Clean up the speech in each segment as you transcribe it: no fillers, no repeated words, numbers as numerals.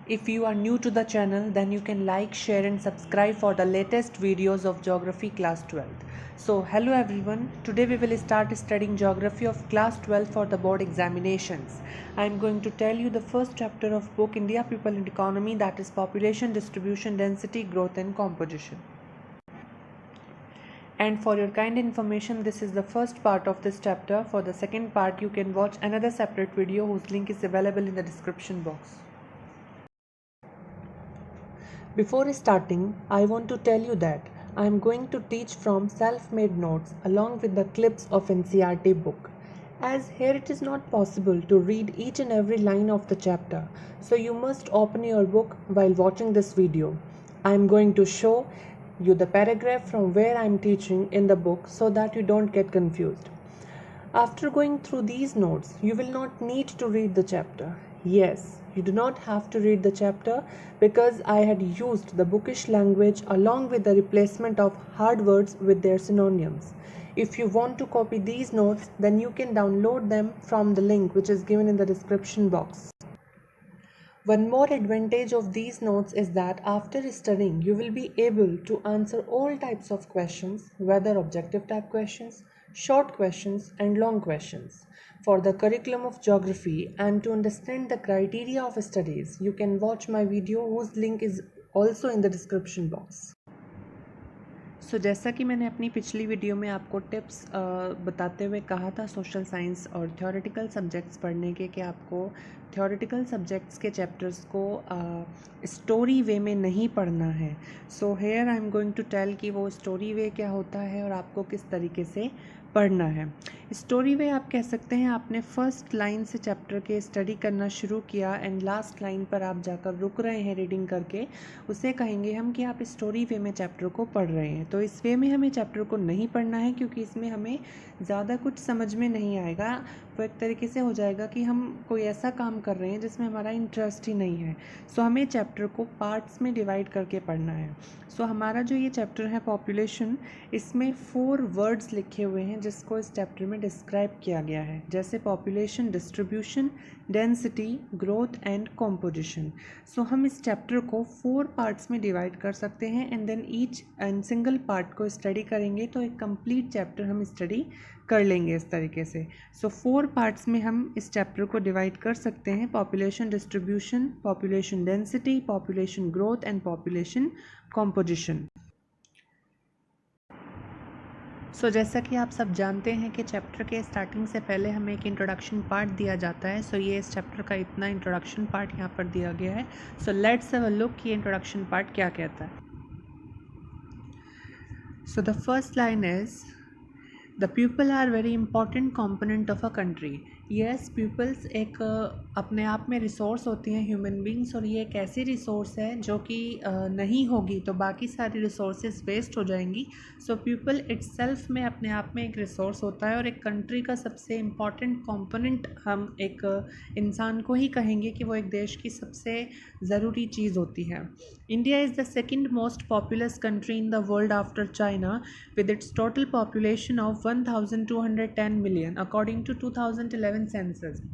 If you are new to the channel, then you can like, share and subscribe for the latest videos of Geography Class 12th. So hello everyone, today we will start studying Geography of Class 12 for the board examinations. I am going to tell you the first chapter of book India, People and Economy, that is Population, Distribution, Density, Growth and Composition. And for your kind information, this is the first part of this chapter. For the second part, you can watch another separate video whose link is available in the description box. Before starting, I want to tell you that I am going to teach from self-made notes along with the clips of NCERT book. As here it is not possible to read each and every line of the chapter, so you must open your book while watching this video. I am going to show you the paragraph from where I am teaching in the book so that you don't get confused. After going through these notes, you will not need to read the chapter. Yes, you do not have to read the chapter because I had used the bookish language along with the replacement of hard words with their synonyms. If you want to copy these notes, then you can download them from the link which is given in the description box. One more advantage of these notes is that after studying, you will be able to answer all types of questions, whether objective type questions, short questions, and long questions. For the curriculum of geography and to understand the criteria of studies, you can watch my video whose link is also in the description box. जैसा कि मैंने अपनी पिछली video में आपको tips बताते हुए कहा था सोशल साइंस और थ्योरेटिकल सब्जेक्ट्स पढ़ने के कि आपको थ्योरेटिकल सब्जेक्ट्स के चैप्टर्स को स्टोरी वे में नहीं पढ़ना है. So here I am going to tell कि वो स्टोरी वे क्या होता है और आपको किस तरीके से पढ़ना है. स्टोरी वे आप कह सकते हैं आपने फर्स्ट लाइन से चैप्टर के स्टडी करना शुरू किया एंड लास्ट लाइन पर आप जाकर रुक रहे हैं रीडिंग करके, उसे कहेंगे हम कि आप स्टोरी वे में चैप्टर को पढ़ रहे हैं. तो इस वे में हमें चैप्टर को नहीं पढ़ना है क्योंकि इसमें हमें ज़्यादा कुछ समझ में नहीं आएगा. वो एक तरीके से हो जाएगा कि हम कोई ऐसा काम कर रहे हैं जिसमें हमारा इंटरेस्ट ही नहीं है. सो हमें चैप्टर को पार्ट्स में डिवाइड करके पढ़ना है. सो हमारा जो ये चैप्टर है पॉपुलेशन, इसमें 4 वर्ड्स लिखे हुए हैं जिसको इस चैप्टर में डिस्क्राइब किया गया है, जैसे population, distribution, density, growth and composition. So हम इस चैप्टर को 4 पार्ट्स में डिवाइड कर सकते हैं and then each and single part को स्टडी करेंगे तो एक कंप्लीट चैप्टर हम स्टडी कर लेंगे इस तरीके से. सो 4 पार्ट्स में हम इस चैप्टर को डिवाइड कर सकते हैं: population distribution, population density, population growth and population composition. जैसा कि आप सब जानते हैं कि चैप्टर के स्टार्टिंग से पहले हमें एक इंट्रोडक्शन पार्ट दिया जाता है. ये इस चैप्टर का इतना इंट्रोडक्शन पार्ट यहाँ पर दिया गया है. लेट्स हैव अ लुक कि इंट्रोडक्शन पार्ट क्या कहता है. The first line is the people are very important component of a country. Yes, peoples एक अपने आप में रिसोर्स होती हैं, ह्यूमन बींग्स, और ये एक ऐसी रिसोर्स है जो कि नहीं होगी तो बाकी सारी रिसोर्सेज वेस्ट हो जाएंगी. सो पीपल इट्सेल्फ में अपने आप में एक रिसोर्स होता है और एक कंट्री का सबसे इम्पॉर्टेंट कंपोनेंट हम एक इंसान को ही कहेंगे कि वो एक देश की सबसे ज़रूरी चीज़ होती है. India is the second most populous country in the world after China with its total population of 1210 million according to 2011 census.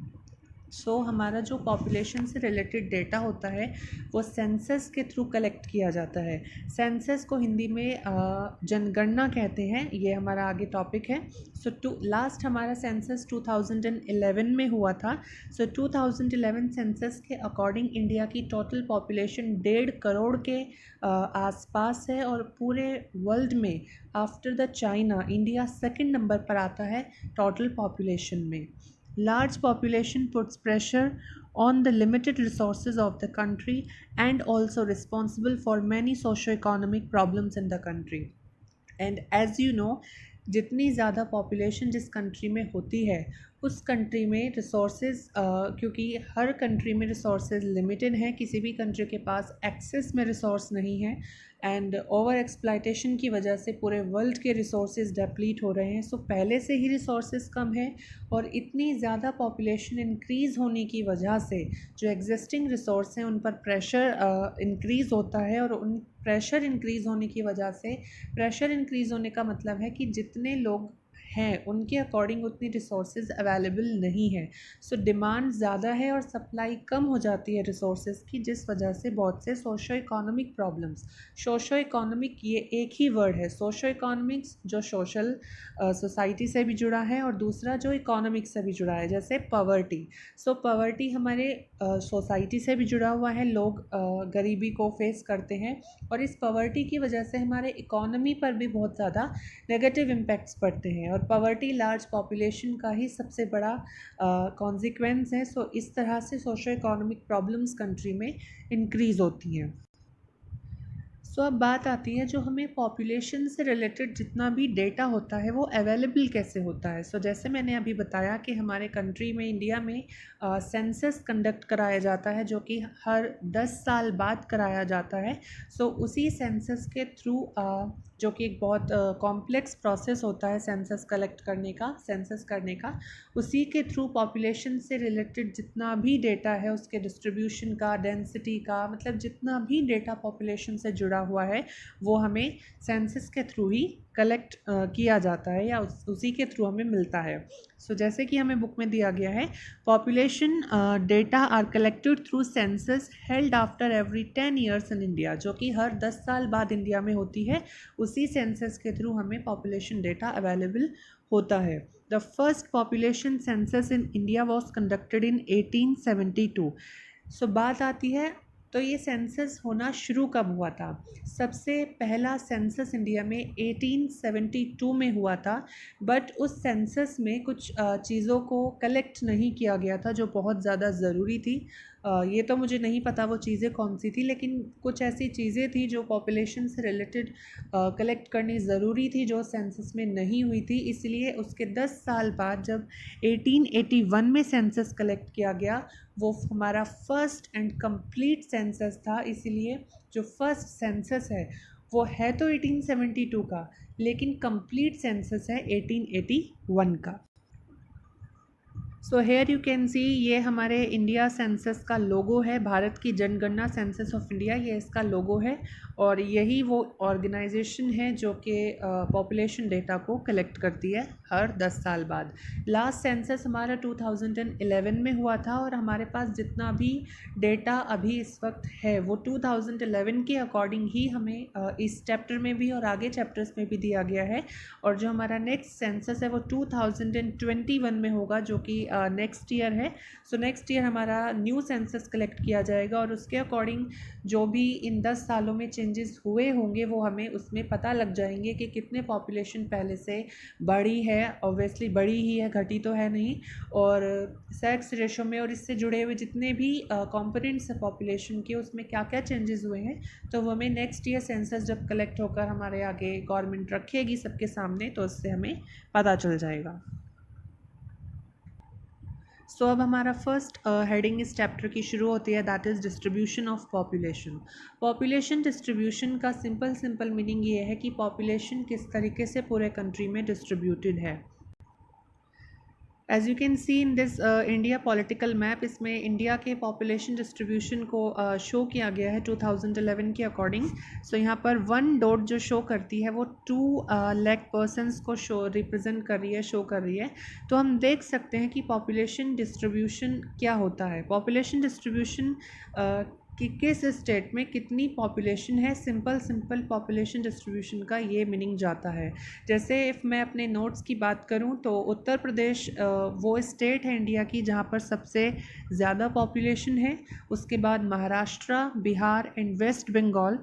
हमारा जो पॉपुलेशन से रिलेटेड डेटा होता है वो सेंसस के थ्रू कलेक्ट किया जाता है. सेंसस को हिंदी में जनगणना कहते हैं. ये हमारा आगे टॉपिक है. लास्ट हमारा सेंसस 2011 में हुआ था. 2011 सेंसस के अकॉर्डिंग इंडिया की टोटल पॉपुलेशन 1.5 करोड़ के आसपास है और पूरे वर्ल्ड में after the China India second number पर आता है टोटल पॉपुलेशन में. Large population puts pressure on the limited resources of the country and also responsible for many socio-economic problems in the country. And as you know, जितनी ज़्यादा population जिस country में होती है उस कंट्री में रिसोर्सेज, क्योंकि हर कंट्री में रिसोर्सेज लिमिटेड हैं, किसी भी कंट्री के पास एक्सेस में रिसोर्स नहीं है एंड ओवर एक्सप्लॉयटेशन की वजह से पूरे वर्ल्ड के रिसोर्सेज डिप्लीट हो रहे हैं. पहले से ही रिसोर्सेज कम है और इतनी ज़्यादा पॉपुलेशन इंक्रीज़ होने की वजह से जो एग्जिस्टिंग रिसोर्स हैं उन पर प्रेशर इंक्रीज़ होता है. और उन प्रेशर इंक्रीज़ होने की वजह से, प्रेशर इंक्रीज़ होने का मतलब है कि जितने लोग हैं उनके अकॉर्डिंग उतनी रिसोर्सेज अवेलेबल नहीं है। सो डिमांड ज़्यादा है और सप्लाई कम हो जाती है रिसोर्सेज की, जिस वजह से बहुत से socio economic problems, socio economic ये एक ही वर्ड है, सोशो इकोनॉमिक्स जो सोशल सोसाइटी से भी जुड़ा है और दूसरा जो इकोनॉमिक्स से भी जुड़ा है, जैसे पॉवर्टी। सो पॉवर्टी हमारे सोसाइटी से भी जुड़ा हुआ है, लोग गरीबी को फेस करते हैं और इस पॉवर्टी की वजह से हमारे इकोनॉमी पर भी बहुत ज़्यादा नेगेटिव इम्पैक्ट्स पड़ते हैं और पॉवर्टी लार्ज पॉपुलेशन का ही सबसे बड़ा कॉन्सिक्वेंस है। सो इस तरह से सोशो इकोनॉमिक प्रॉब्लम्स कंट्री में इंक्रीज़ होती हैं। सो अब बात आती है जो हमें पॉपुलेशन से रिलेटेड जितना भी डेटा होता है वो अवेलेबल कैसे होता है। सो जैसे मैंने अभी बताया कि हमारे कंट्री में, इंडिया में सेंसस कंडक्ट कराया जाता है जो कि हर 10 साल बाद कराया जाता है। सो उसी सेंसस के थ्रू जो कि एक बहुत कॉम्प्लेक्स प्रोसेस होता है सेंसस कलेक्ट करने का, सेंसस करने का, उसी के थ्रू पॉपुलेशन से रिलेटेड जितना भी डेटा है उसके डिस्ट्रीब्यूशन का, डेंसिटी का, मतलब जितना भी डेटा पॉपुलेशन से जुड़ा हुआ है वो हमें सेंसस के थ्रू ही कलेक्ट किया जाता है या उसी के थ्रू हमें मिलता है। सो जैसे कि हमें बुक में दिया गया है, population data are collected through census held after every 10 years in India, जो कि हर 10 साल बाद इंडिया में होती है। उसी सेंसस के थ्रू हमें पॉपुलेशन डेटा अवेलेबल होता है। The first population census in India was conducted in 1872। सो बात आती है तो ये सेंसस होना शुरू कब हुआ था। सबसे पहला सेंसस इंडिया में 1872 में हुआ था, बट उस सेंसस में कुछ चीज़ों को कलेक्ट नहीं किया गया था जो बहुत ज़्यादा ज़रूरी थी। ये तो मुझे नहीं पता वो चीज़ें कौन सी थी, लेकिन कुछ ऐसी चीज़ें थी जो पॉपुलेशन से रिलेटेड कलेक्ट करनी ज़रूरी थी जो सेंसस में नहीं हुई थी। इसलिए उसके 10 साल बाद जब 1881 में सेंसस कलेक्ट किया गया, वो हमारा फर्स्ट एंड कंप्लीट सेंसस था। इसीलिए जो फर्स्ट सेंसस है वो है तो 1872 का, लेकिन कंप्लीट सेंसस है 1881 का। सो हेयर यू कैन सी, ये हमारे इंडिया सेंसस का लोगो है, भारत की जनगणना सेंसस ऑफ इंडिया, ये इसका लोगो है और यही वो ऑर्गेनाइजेशन है जो कि पॉपुलेशन डेटा को कलेक्ट करती है हर 10 साल बाद। लास्ट सेंसस हमारा 2011 में हुआ था और हमारे पास जितना भी डेटा अभी इस वक्त है वो 2011 के अकॉर्डिंग ही हमें इस चैप्टर में भी और आगे चैप्टर्स में भी दिया गया है। और जो हमारा नेक्स्ट सेंसस है वो 2021 में होगा, जो कि नेक्स्ट ईयर है। सो नेक्स्ट ईयर हमारा न्यू सेंसस कलेक्ट किया जाएगा और उसके अकॉर्डिंग जो भी इन 10 सालों में चेंजेस हुए होंगे वो हमें उसमें पता लग जाएंगे कि कितने पॉपुलेशन पहले से बढ़ी है। ऑब्वियसली बढ़ी ही है, घटी तो है नहीं। और सेक्स रेशो में और इससे जुड़े हुए जितने भी कंपोनेंट्स हैं पॉपुलेशन के, उसमें क्या क्या चेंजेस हुए हैं, तो वो हमें नेक्स्ट ईयर सेंसस जब कलेक्ट होकर हमारे आगे गवर्नमेंट रखेगी सबके सामने, तो उससे हमें पता चल जाएगा। सो अब हमारा फर्स्ट हेडिंग इस चैप्टर की शुरू होती है, that is distribution of population. Population distribution का सिंपल मीनिंग ये है कि पॉपुलेशन किस तरीके से पूरे कंट्री में डिस्ट्रीब्यूटेड है। As you can see in this India political map, इसमें इंडिया के पॉपुलेशन डिस्ट्रीब्यूशन को शो किया गया है 2011 के अकॉर्डिंग। सो यहाँ पर 1 डॉट जो शो करती है वो 2 लाख पर्सनस को शो रिप्रेजेंट कर रही है, शो कर रही है। तो हम देख सकते हैं कि पॉपुलेशन डिस्ट्रीब्यूशन क्या होता है। पॉपुलेशन डिस्ट्रीब्यूशन कि किस स्टेट में कितनी पॉपुलेशन है, सिंपल पॉपुलेशन डिस्ट्रीब्यूशन का ये मीनिंग जाता है। जैसे इफ़ मैं अपने नोट्स की बात करूं तो उत्तर प्रदेश वो स्टेट है इंडिया की जहां पर सबसे ज़्यादा पॉपुलेशन है। उसके बाद महाराष्ट्र, बिहार एंड वेस्ट बंगाल,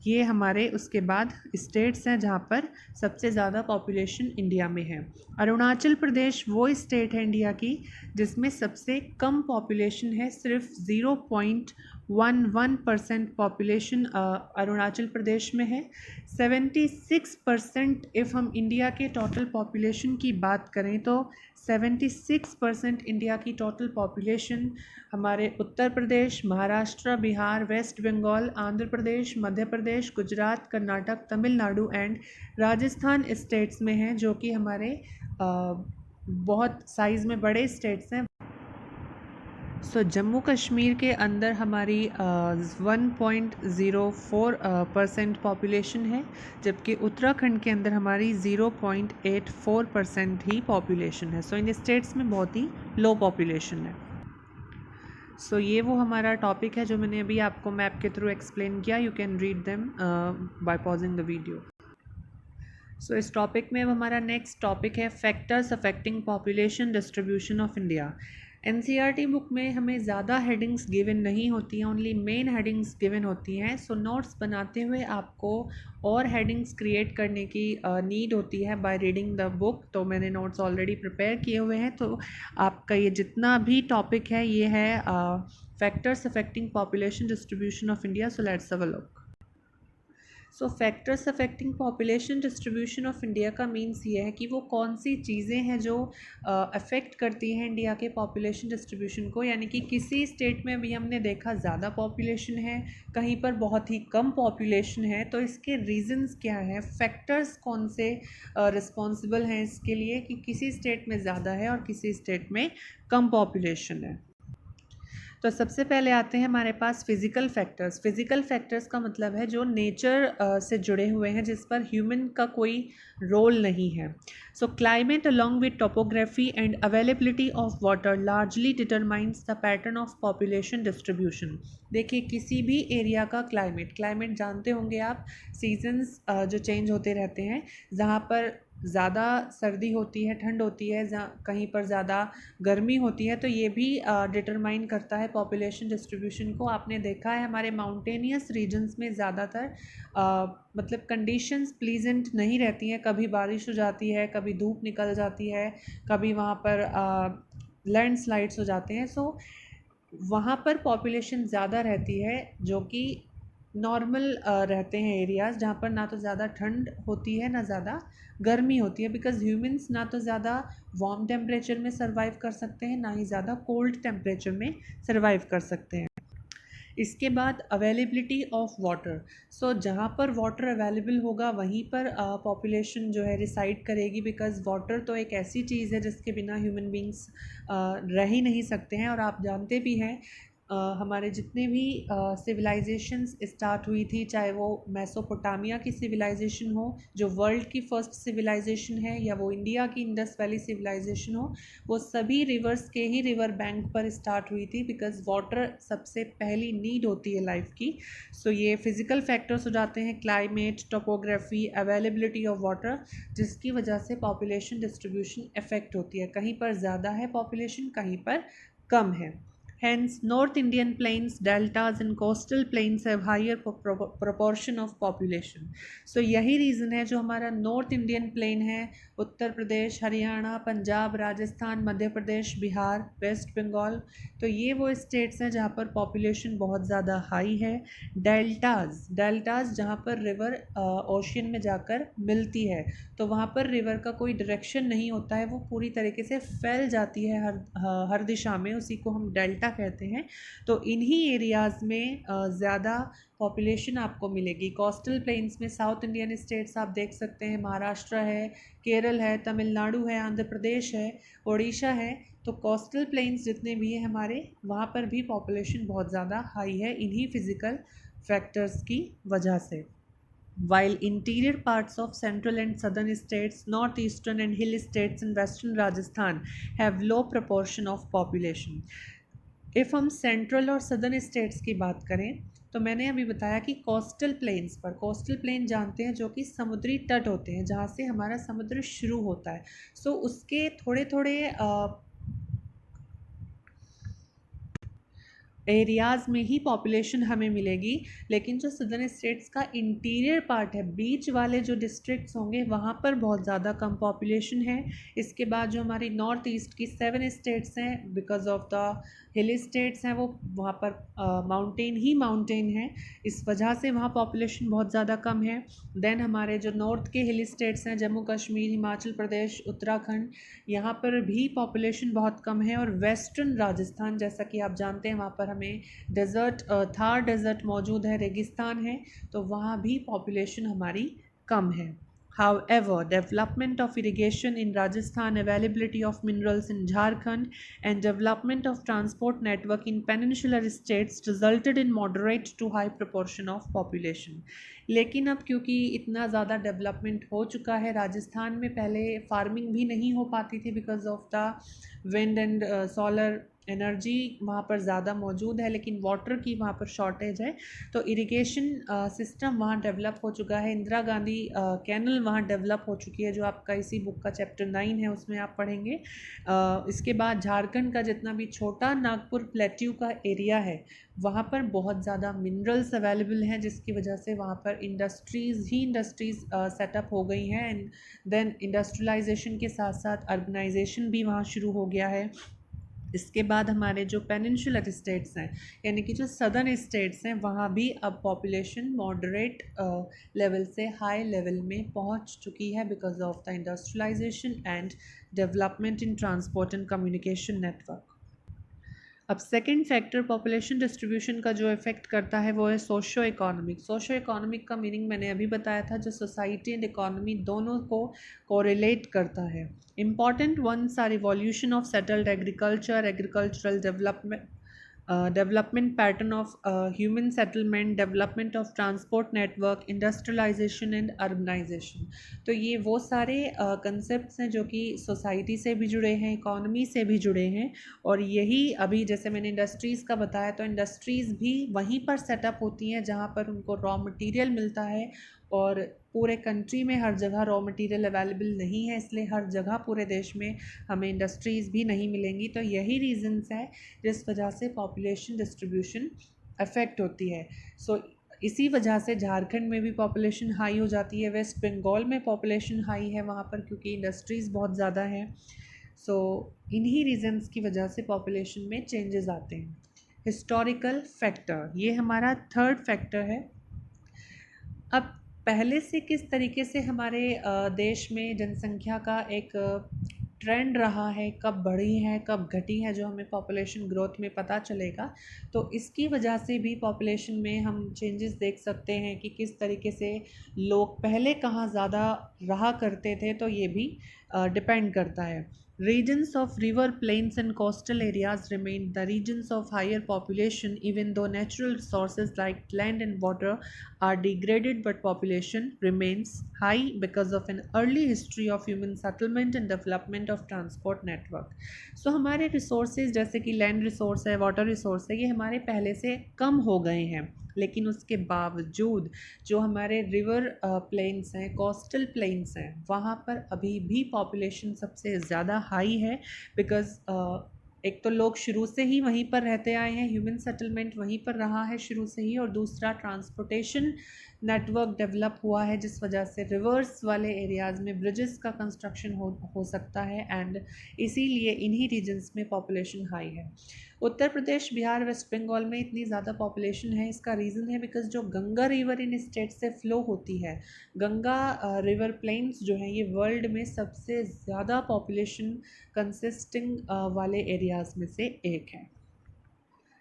ये हमारे उसके बाद स्टेट्स हैं जहां पर सबसे ज़्यादा पॉपुलेशन इंडिया में है। अरुणाचल प्रदेश वो स्टेट है इंडिया की जिसमें सबसे कम पॉपुलेशन है, सिर्फ 0.11% पॉपुलेशन अरुणाचल प्रदेश में है। 76% इफ़ हम इंडिया के टोटल पॉपुलेशन की बात करें तो 76% इंडिया की टोटल पॉपुलेशन हमारे Uttar Pradesh, Maharashtra, Bihar, West Bengal, Andhra Pradesh, Madhya Pradesh, Gujarat, Karnataka, Tamil Nadu and Rajasthan states में हैं, जो कि हमारे बहुत साइज़ में बड़े स्टेट्स हैं। जम्मू कश्मीर के अंदर हमारी 1.04% पॉपुलेशन है, जबकि उत्तराखंड के अंदर हमारी 0.84% ही पॉपुलेशन है। इन स्टेट्स में बहुत ही लो पॉपुलेशन है। ये वो हमारा टॉपिक है जो मैंने अभी आपको मैप के थ्रू एक्सप्लेन किया। You can read them by pausing the video. इस टॉपिक में अब हमारा नेक्स्ट टॉपिक है factors affecting population distribution of India. NCERT book में हमें ज़्यादा हेडिंग्स गिवन नहीं होती हैं, ओनली मेन हेडिंग्स गिवन होती हैं। नोट्स बनाते हुए आपको और हेडिंग्स क्रिएट करने की नीड होती है बाय रीडिंग द बुक। तो मैंने नोट्स ऑलरेडी प्रिपेयर किए हुए हैं। तो आपका ये जितना भी टॉपिक है ये है factors affecting population distribution of India. Let's have a look. Factors affecting population distribution of India का मीन्स ये है कि वो कौन सी चीज़ें हैं जो अफेक्ट करती हैं इंडिया के पॉपुलेशन डिस्ट्रीब्यूशन को। यानी कि किसी स्टेट में भी हमने देखा ज़्यादा पॉपुलेशन है, कहीं पर बहुत ही कम पॉपुलेशन है, तो इसके रीजंस क्या हैं, फैक्टर्स कौन से रिस्पॉन्सिबल हैं इसके लिए कि किसी स्टेट में ज़्यादा है और किसी स्टेट में कम पॉपुलेशन है। तो सबसे पहले आते हैं हमारे पास फिज़िकल फैक्टर्स। फिज़िकल फैक्टर्स का मतलब है जो नेचर से जुड़े हुए हैं, जिस पर ह्यूमन का कोई रोल नहीं है। Climate along with topography and availability of water largely determines the pattern of population distribution. देखिए, किसी भी एरिया का क्लाइमेट जानते होंगे आप, सीजन्स जो चेंज होते रहते हैं, जहाँ पर ज़्यादा सर्दी होती है, ठंड होती है, जहाँ कहीं पर ज़्यादा गर्मी होती है, तो ये भी डिटरमाइन करता है पॉपुलेशन डिस्ट्रीब्यूशन को। आपने देखा है हमारे माउंटेनियस रीजन्स में ज़्यादातर मतलब कंडीशंस प्लीजेंट नहीं रहती हैं। कभी बारिश हो जाती है, कभी धूप निकल जाती है, कभी वहाँ पर लैंडस्लाइड्स हो जाते हैं। वहाँ पर पॉपुलेशन ज़्यादा रहती है, जो कि नॉर्मल रहते हैं एरियाज़, जहाँ पर ना तो ज़्यादा ठंड होती है ना ज़्यादा गर्मी होती है। बिकॉज़ ह्यूमंस ना तो ज़्यादा वार्म टेम्परेचर में सर्वाइव कर सकते हैं, ना ही ज़्यादा कोल्ड टेम्परेचर में सर्वाइव कर सकते हैं। इसके बाद अवेलेबिलिटी ऑफ वाटर। जहाँ पर वाटर अवेलेबल होगा वहीं पर पॉपुलेशन जो है रिसाइड करेगी। बिकॉज़ वाटर तो एक ऐसी चीज़ है जिसके बिना ह्यूमन बींग्स रह ही नहीं सकते हैं। और आप जानते भी हैं हमारे जितने भी सिविलाइजेशंस स्टार्ट हुई थी, चाहे वो मेसोपोटामिया की सिविलाइजेशन हो जो वर्ल्ड की फर्स्ट सिविलाइजेशन है, या वो इंडिया की इंडस वैली सिविलाइजेशन हो, वो सभी रिवर्स के ही रिवर बैंक पर स्टार्ट हुई थी। बिकॉज़ वाटर सबसे पहली नीड होती है लाइफ की। ये फिज़िकल फैक्टर्स हो जाते हैं, climate, topography, availability of water, जिसकी वजह से पॉपुलेशन डिस्ट्रीब्यूशन इफेक्ट होती है। कहीं पर ज़्यादा है पॉपुलेशन, कहीं पर कम है। Hence, North Indian plains, deltas and coastal plains have higher proportion of population. यही रीज़न है जो हमारा नॉर्थ इंडियन प्लेन है, उत्तर प्रदेश, हरियाणा, पंजाब, राजस्थान, मध्य प्रदेश, बिहार, वेस्ट बंगाल, तो ये वो स्टेट्स हैं जहाँ पर पॉपुलेशन बहुत ज़्यादा हाई है। डेल्टाज जहाँ पर रिवर ओशियन में जाकर मिलती है, तो वहाँ पर रिवर का कोई डायरेक्शन नहीं होता है, वो पूरी तरीके से फैल जाती है हर दिशा में, उसी को हम डेल्टा कहते हैं। तो इन्हीं एरियाज़ में ज़्यादा पॉपुलेशन आपको मिलेगी। कोस्टल प्लेन्स में साउथ इंडियन स्टेट्स आप देख सकते हैं, महाराष्ट्र है, केरल है, तमिलनाडु है, आंध्र प्रदेश है, उड़ीसा है। तो कोस्टल प्लेन्स जितने भी हैं हमारे, वहाँ पर भी पॉपुलेशन बहुत ज़्यादा हाई है इन्हीं फिज़िकल फैक्टर्स की वजह से। While interior parts of central and southern states, northeastern and hill states in western Rajasthan have low proportion of population. If हम सेंट्रल और सदर्न स्टेट्स की बात करें, तो मैंने अभी बताया कि कोस्टल प्लेन्स पर, कोस्टल प्लेन जानते हैं जो कि समुद्री तट होते हैं, जहाँ से हमारा समुद्र शुरू होता है। उसके थोड़े थोड़े एरियाज़ में ही पॉपुलेशन हमें मिलेगी। लेकिन जो सदर्न स्टेट्स का इंटीरियर पार्ट है, बीच वाले जो डिस्ट्रिक्ट्स होंगे, वहाँ पर बहुत ज़्यादा कम पॉपुलेशन है। इसके बाद जो हमारी नॉर्थ ईस्ट की 7 स्टेट्स हैं, because of the hill states हैं, वो वहाँ पर माउंटेन ही माउंटेन है, इस वजह से वहाँ पॉपुलेशन बहुत ज़्यादा कम है। देन हमारे जो नॉर्थ के हिल स्टेट्स हैं, जम्मू कश्मीर, हिमाचल प्रदेश, उत्तराखंड, यहाँ पर भी पॉपुलेशन बहुत कम है। और वेस्टर्न राजस्थान, जैसा कि आप जानते हैं, वहाँ पर हमें डेज़र्ट, थार डेज़र्ट मौजूद है, रेगिस्तान है, तो वहाँ भी पॉपुलेशन हमारी कम है। However, development of irrigation in Rajasthan, availability of minerals in Jharkhand, and development of transport network in peninsular states resulted in moderate to high proportion of population. लेकिन अब क्योंकि इतना ज़्यादा डेवलपमेंट हो चुका है, राजस्थान में पहले फार्मिंग भी नहीं हो पाती थी because of the wind and solar energy वहाँ पर ज़्यादा मौजूद है, लेकिन वाटर की वहाँ पर शॉर्टेज है। तो इरिगेशन सिस्टम वहाँ डेवलप हो चुका है। इंदिरा गांधी कैनल वहाँ डेवलप हो चुकी है, जो आपका इसी बुक का चैप्टर 9 है उसमें आप पढ़ेंगे। इसके बाद झारखंड का जितना भी छोटा नागपुर प्लेट्यू का एरिया है, वहाँ पर बहुत ज़्यादा मिनरल्स अवेलेबल हैं, जिसकी वजह से वहाँ पर इंडस्ट्रीज़ सेटअप हो गई हैं। एंड देन इंडस्ट्रियलाइजेशन के साथ साथ अर्बनाइजेशन भी वहाँ शुरू हो गया है। इसके बाद हमारे जो पेनिनसुलर स्टेट्स हैं, यानी कि जो सदर्न स्टेट्स हैं, वहाँ भी अब पॉपुलेशन मॉडरेट लेवल से हाई लेवल में पहुँच चुकी है because of the industrialization and development in transport and communication network. अब सेकंड फैक्टर पॉपुलेशन डिस्ट्रीब्यूशन का जो इफेक्ट करता है वो है सोशो इकोनॉमिक। सोशो इकोनॉमिक का मीनिंग मैंने अभी बताया था, जो सोसाइटी एंड इकोनॉमी दोनों को कोरिलेट करता है। Important ones are evolution of settled agriculture, agricultural development pattern of human settlement, development of transport network, industrialization and urbanization. तो ये वो सारे कंसेप्ट्स हैं जो कि सोसाइटी से भी जुड़े हैं, इकोनॉमी से भी जुड़े हैं। और यही अभी जैसे मैंने इंडस्ट्रीज़ का बताया, तो इंडस्ट्रीज़ भी वहीं पर सेटअप होती हैं जहाँ पर उनको रॉ मटेरियल मिलता है, और पूरे कंट्री में हर जगह रॉ मटेरियल अवेलेबल नहीं है, इसलिए हर जगह पूरे देश में हमें इंडस्ट्रीज़ भी नहीं मिलेंगी। तो यही रीजंस है जिस वजह से पॉपुलेशन डिस्ट्रीब्यूशन अफेक्ट होती है। सो इसी वजह से झारखंड में भी पॉपुलेशन हाई हो जाती है, वेस्ट बंगाल में पॉपुलेशन हाई है वहाँ पर क्योंकि इंडस्ट्रीज़ बहुत ज़्यादा हैं। सो इन्हीं रीजंस की वजह से पॉपुलेशन में चेंजेस आते हैं। हिस्टोरिकल फैक्टर, ये हमारा थर्ड फैक्टर है। अब पहले से किस तरीके से हमारे देश में जनसंख्या का एक ट्रेंड रहा है, कब बढ़ी है कब घटी है, जो हमें पॉपुलेशन ग्रोथ में पता चलेगा। तो इसकी वजह से भी पॉपुलेशन में हम चेंजेस देख सकते हैं कि किस तरीके से लोग पहले कहाँ ज़्यादा रहा करते थे, तो ये भी डिपेंड करता है। Regions of river plains and coastal areas remain the regions of higher population even though natural resources like land and water are degraded, but population remains high because of an early history of human settlement and development of transport network. So हमारे resources जैसे कि land resource है, water resource है, ये हमारे पहले से कम हो गए हैं, लेकिन उसके बावजूद जो हमारे रिवर प्लेन्स हैं, कोस्टल प्लेन्स हैं, वहाँ पर अभी भी पॉपुलेशन सबसे ज़्यादा हाई है बिकॉज़ एक तो लोग शुरू से ही वहीं पर रहते आए हैं, ह्यूमन सेटलमेंट वहीं पर रहा है शुरू से ही, और दूसरा ट्रांसपोर्टेशन नेटवर्क डेवलप हुआ है जिस वजह से रिवर्स वाले एरियाज़ में ब्रिजेस का कंस्ट्रक्शन हो सकता है, एंड इसीलिए इन्हीं रीजन्स में पॉपुलेशन हाई है। उत्तर प्रदेश, बिहार, वेस्ट बंगाल में इतनी ज़्यादा पॉपुलेशन है, इसका रीज़न है बिकॉज जो गंगा रिवर इन स्टेट से फ्लो होती है, गंगा रिवर प्लेन्स जो हैं, ये वर्ल्ड में सबसे ज़्यादा पॉपुलेशन कंसिस्टिंग वाले एरियाज़ में से एक है।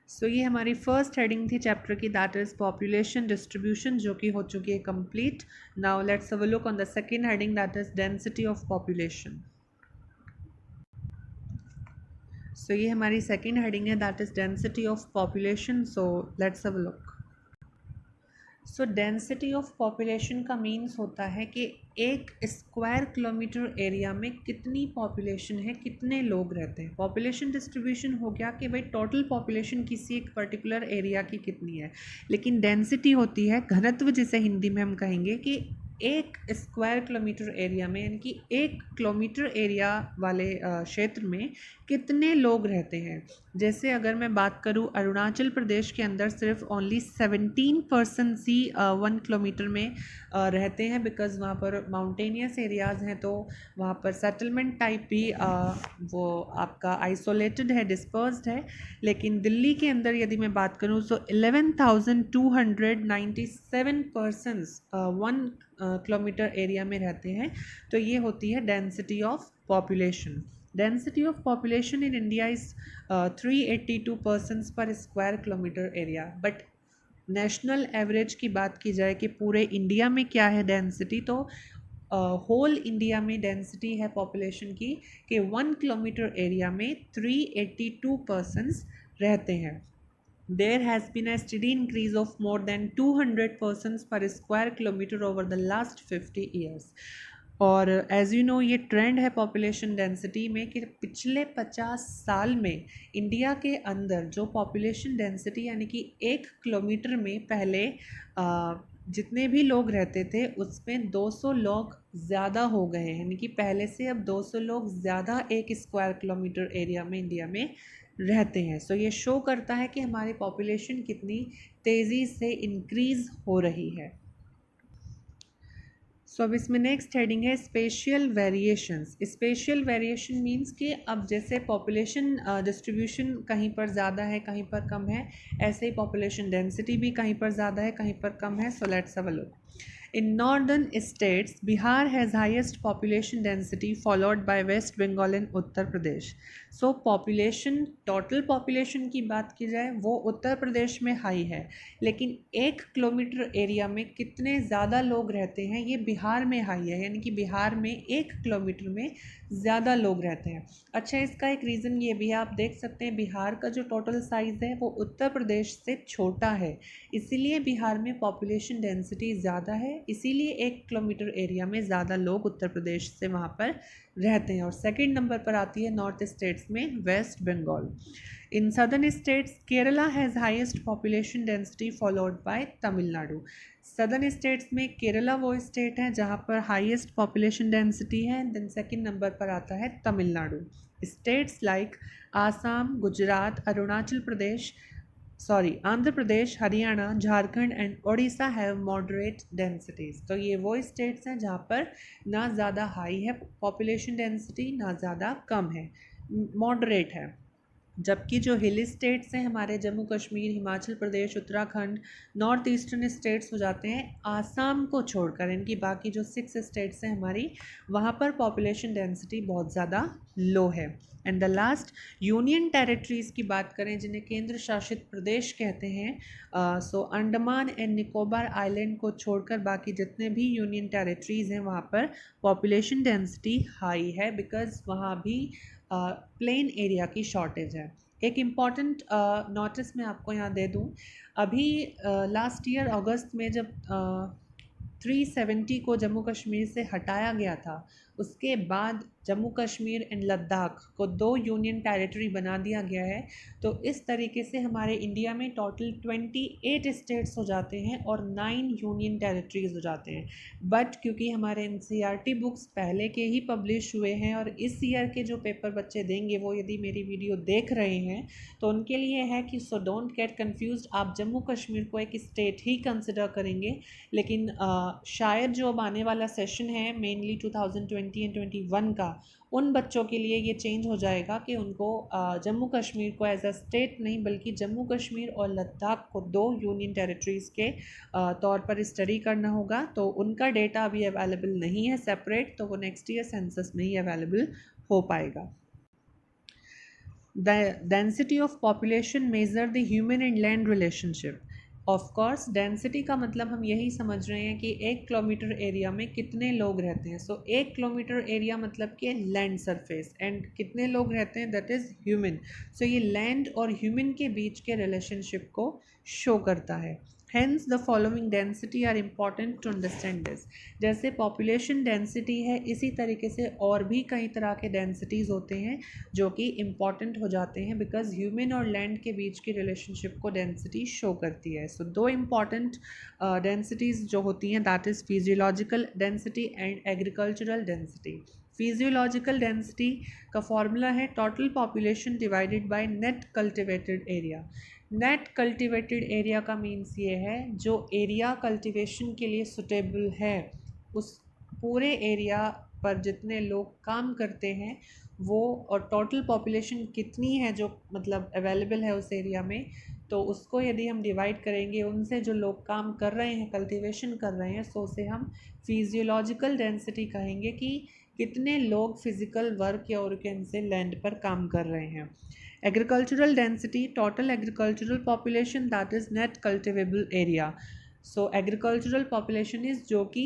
सो ये हमारी फर्स्ट हेडिंग थी चैप्टर की, दैट इज़ पॉपुलेशन डिस्ट्रीब्यूशन, जो कि हो चुकी है complete. Now let's have a look on the second heading, that is density of population. So ये हमारी सेकेंड हेडिंग है, that is density of population. So let's have a look. So density of population का means होता है कि एक square kilometre area में कितनी पॉपुलेशन है, कितने लोग रहते हैं। पॉपुलेशन डिस्ट्रीब्यूशन हो गया कि भाई टोटल पॉपुलेशन किसी एक पर्टिकुलर एरिया की कितनी है, लेकिन डेंसिटी होती है घनत्व, जिसे हिंदी में हम कहेंगे कि एक स्क्वायर किलोमीटर एरिया में, यानी कि 1 किलोमीटर एरिया वाले क्षेत्र में कितने लोग रहते हैं। जैसे अगर मैं बात करूं, अरुणाचल प्रदेश के अंदर सिर्फ ओनली 17% ही 1 किलोमीटर में रहते हैं बिकॉज़ वहाँ पर माउंटेनियस एरियाज़ हैं, तो वहाँ पर सेटलमेंट टाइप भी वो आपका आइसोलेटेड है, डिस्पर्स्ड है। लेकिन दिल्ली के अंदर यदि मैं बात करूँ तो 11,297 पर्सन्स 1 किलोमीटर एरिया में रहते हैं। तो ये होती है density of population. Density of population in India is 382 persons per square kilometre area. But national average की बात की जाए कि पूरे इंडिया में क्या है डेंसिटी, तो होल इंडिया में डेंसिटी है पॉपुलेशन की कि 1 किलोमीटर एरिया में 382 पर्सन्स रहते हैं. There has been a steady increase of more than 200 persons per square kilometer over the last 50 years. और एज यू नो ये ट्रेंड है पॉपुलेशन डेंसिटी में कि पिछले 50 साल में इंडिया के अंदर जो पॉपुलेशन डेंसिटी यानी कि 1 किलोमीटर में पहले जितने भी लोग रहते थे उसमें 200 लोग ज़्यादा हो गए हैं, यानी कि पहले से अब 200 लोग ज़्यादा 1 स्क्वायर किलोमीटर एरिया में इंडिया में रहते हैं. सो ये शो करता है कि हमारी पॉपुलेशन कितनी तेज़ी से इंक्रीज़ हो रही है. सो अब इसमें नेक्स्ट हेडिंग है spatial variations. Spatial variation means कि अब जैसे पॉपुलेशन डिस्ट्रीब्यूशन कहीं पर ज़्यादा है कहीं पर कम है, ऐसे ही पॉपुलेशन डेंसिटी भी कहीं पर ज़्यादा है कहीं पर कम है. सो let's have a look. In northern states, Bihar has highest population density followed by West Bengal and Uttar Pradesh. So population, total population की बात की जाए वो उत्तर प्रदेश में हाई है, लेकिन 1 किलोमीटर एरिया में कितने ज़्यादा लोग रहते हैं ये बिहार में हाई है, यानी कि बिहार में 1 किलोमीटर में ज़्यादा लोग रहते हैं. अच्छा, इसका एक रीज़न ये भी है, आप देख सकते हैं बिहार का जो टोटल साइज़ है वो उत्तर प्रदेश से छोटा है, इसीलिए बिहार में पॉपुलेशन डेंसिटी ज़्यादा है, इसीलिए 1 किलोमीटर एरिया में ज़्यादा लोग उत्तर प्रदेश से वहाँ पर रहते हैं. और सेकंड नंबर पर आती है नॉर्थ स्टेट्स में West Bengal. In southern states Kerala has highest population density followed by Tamil Nadu. Southern states में केरला वो स्टेट है जहाँ पर हाईएस्ट पॉपुलेशन डेंसिटी है. देन सेकंड नंबर पर आता है Tamil Nadu. States like Assam, Gujarat, Arunachal Pradesh, Andhra Pradesh, Haryana, Jharkhand and Odisha have moderate densities. तो ये वो स्टेट्स हैं जहाँ पर ना ज़्यादा हाई है पॉपुलेशन डेंसिटी ना ज़्यादा कम है, मॉडरेट है. जबकि जो हिल स्टेट्स हैं हमारे Jammu Kashmir, Himachal Pradesh, Uttarakhand, north eastern states हो जाते हैं आसाम को छोड़कर, इनकी बाकी जो 6 स्टेट्स हैं हमारी वहाँ पर पॉपुलेशन डेंसिटी बहुत ज़्यादा लो है. And the last union territories की बात करें जिन्हें केंद्र शासित प्रदेश कहते हैं, सो अंडमान एंड निकोबार आइलैंड को छोड़कर बाकी जितने भी यूनियन टेरिटरीज़ हैं वहाँ पर पॉपुलेशन डेंसिटी हाई है, बिकॉज़ वहाँ भी प्लेन एरिया की शॉर्टेज है. एक इम्पॉर्टेंट नोटिस मैं आपको यहाँ दे दूँ, अभी लास्ट ईयर अगस्त में जब 370 को जम्मू कश्मीर से हटाया गया था, उसके बाद जम्मू कश्मीर एंड लद्दाख को 2 यूनियन टेरिटरी बना दिया गया है. तो इस तरीके से हमारे इंडिया में टोटल 28 स्टेट्स हो जाते हैं और 9 यूनियन टेरिटरीज़ हो जाते हैं. बट क्योंकि हमारे एनसीईआरटी बुक्स पहले के ही पब्लिश हुए हैं और इस ईयर के जो पेपर बच्चे देंगे वो यदि मेरी वीडियो देख रहे हैं तो उनके लिए है कि सो डोंट गेट कन्फ्यूज्ड, आप जम्मू कश्मीर को एक स्टेट ही कंसिडर करेंगे, लेकिन शायद जो अब आने वाला सेशन है मेनली 2020 एंड 21 का, उन बच्चों के लिए ये चेंज हो जाएगा कि उनको जम्मू कश्मीर को एज अ स्टेट नहीं बल्कि जम्मू कश्मीर और लद्दाख को 2 यूनियन टेरिटरीज़ के तौर पर स्टडी करना होगा. तो उनका डेटा अभी अवेलेबल नहीं है सेपरेट, तो वो नेक्स्ट ईयर सेंसस में ही अवेलेबल हो पाएगा. The density of population measure the human and land relationship. Of course density का मतलब हम यही समझ रहे हैं कि 1 किलोमीटर एरिया में कितने लोग रहते हैं. सो 1 किलोमीटर एरिया मतलब कि लैंड सरफेस, एंड कितने लोग रहते हैं दैट इज़ ह्यूमन. सो ये लैंड और ह्यूमन के बीच के रिलेशनशिप को शो करता है. Hence the following density are important to understand this. जैसे population density है इसी तरीके से और भी कई तरह के densities होते हैं जो कि important हो जाते हैं because human और land के बीच की relationship को density show करती है. So 2 important densities जो होती हैं that is physiological density and agricultural density. Physiological density का फॉर्मूला है total population divided by net cultivated area. Net cultivated area का मीन्स ये है जो एरिया कल्टिवेशन के लिए सुटेबल है, उस पूरे एरिया पर जितने लोग काम करते हैं वो, और टोटल पॉपुलेशन कितनी है जो मतलब अवेलेबल है उस एरिया में, तो उसको यदि हम डिवाइड करेंगे उनसे जो लोग काम कर रहे हैं कल्टिवेशन कर रहे हैं, सो उसे हम फिजियोलॉजिकल डेंसिटी कहेंगे कि कितने लोग फिजिकल वर्क या ऑर्गन से लैंड पर काम कर रहे हैं. Agricultural density total agricultural population that is net cultivable area. So agricultural population is जो कि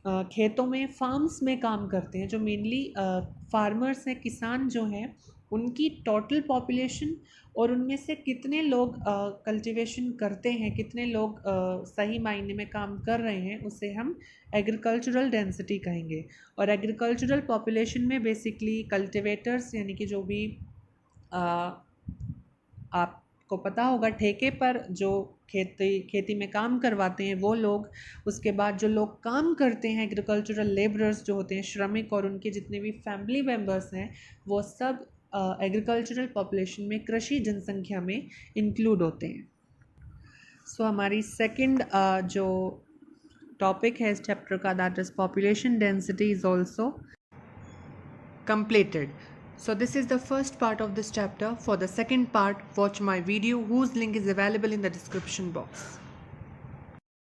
खेतों में फार्म्स में काम करते हैं, जो मेनली फार्मर्स हैं, किसान जो हैं, उनकी टोटल पॉपुलेशन और उनमें से कितने लोग कल्टीवेशन करते हैं, कितने लोग सही मायने में काम कर रहे हैं, उसे हम एग्रीकल्चरल डेंसिटी कहेंगे। और एग्रीकल्चरल पॉपुलेशन में बेसिकली कल्टीवेटर्स यानी कि जो भी आपको पता होगा ठेके पर जो खेती में काम करवाते हैं वो लोग, उसके बाद जो लोग काम करते हैं एग्रीकल्चरल लेबरर्स जो होते हैं, श्रमिक, और उनके जितने भी फैमिली मेम्बर्स हैं, वो सब एग्रीकल्चरल पॉपुलेशन में, कृषि जनसंख्या में इंक्लूड होते हैं। सो हमारी सेकंड जो टॉपिक है इस चैप्टर का, that is population density, is also completed. So this is the first part of this chapter. For the second part, watch my video whose link is available in the description box.